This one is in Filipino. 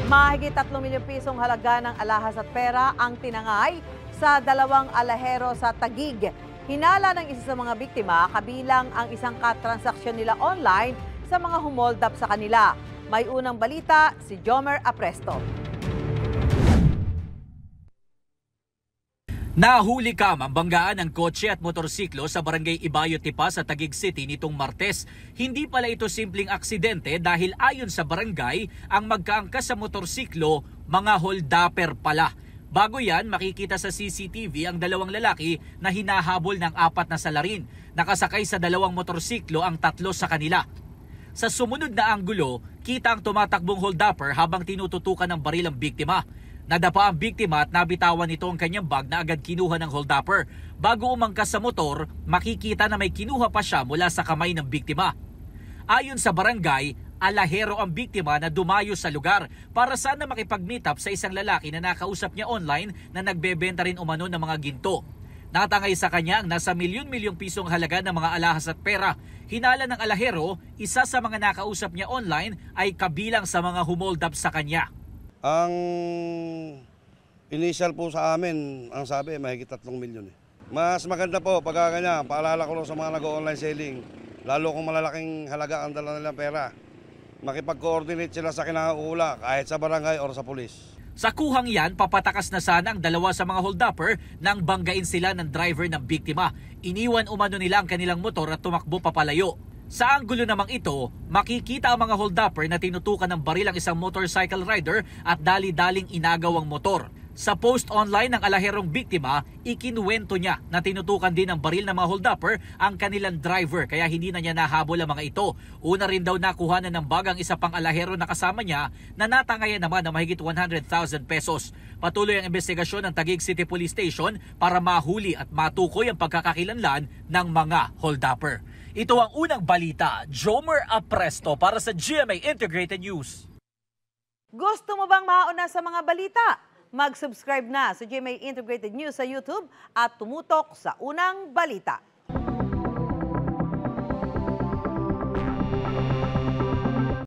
Mahigit 3 milyong pisong halaga ng alahas at pera ang tinangay sa 2 alahero sa Taguig. Hinala ng isa sa mga biktima, kabilang ang isang katransaksyon nila online sa mga humold up sa kanila. May unang balita si Jomer Apresto. Nahuli ang banggaan ng kotse at motorsiklo sa barangay Ibayo Tipa sa Taguig City nitong Martes. Hindi pala ito simpleng aksidente dahil ayon sa barangay, ang magkaangkas sa motorsiklo, mga hold-upper pala. Bago yan, makikita sa CCTV ang 2 lalaki na hinahabol ng 4 na salarin. Nakasakay sa 2 motorsiklo ang 3 sa kanila. Sa sumunod na anggulo, kita ang tumatakbong hold-upper habang tinututukan ng baril ang biktima. Nadapa ang biktima at nabitawan nito ang kanyang bag na agad kinuha ng hold-upper. Bago umangkas sa motor, makikita na may kinuha pa siya mula sa kamay ng biktima. Ayon sa barangay, alahero ang biktima na dumayo sa lugar para sana makipag-meet up sa isang lalaki na nakausap niya online na nagbebenta rin umano ng mga ginto. Natangay sa kanya ang nasa milyon-milyong pisong halaga ng mga alahas at pera. Hinala ng alahero, isa sa mga nakausap niya online ay kabilang sa mga humold up sa kanya. Ang initial po sa amin, ang sabi, mahigit 3 milyon. Mas maganda po pagka ganyan, paalala ko lang sa mga nag-online selling, lalo kung malalaking halaga ang dala nilang pera, makipag-coordinate sila sa kinakaula kahit sa barangay or sa pulis. Sa kuhang yan, papatakas na sana ang 2 sa mga hold-upper nang banggain sila ng driver ng biktima. Iniwan umano nila ang kanilang motor at tumakbo papalayo. Sa anggulo namang ito, makikita ang mga hold-upper na tinutukan ng baril ang isang motorcycle rider at dali-daling inagaw ang motor. Sa post online ng alaherong biktima, ikinuwento niya na tinutukan din ng baril ng mga hold-upper ang kanilang driver kaya hindi na niya nahabol ang mga ito. Una rin daw nakuhanan ng bag ang isa pang alahero na kasama niya na natangayan naman ng mahigit 100,000 pesos. Patuloy ang investigasyon ng Taguig City Police Station para mahuli at matukoy ang pagkakakilanlan ng mga hold-upper. Ito ang unang balita, Jomer Apresto para sa GMA Integrated News. Gusto mo bang mauna sa mga balita? Mag-subscribe na sa GMA Integrated News sa YouTube at tumutok sa unang balita.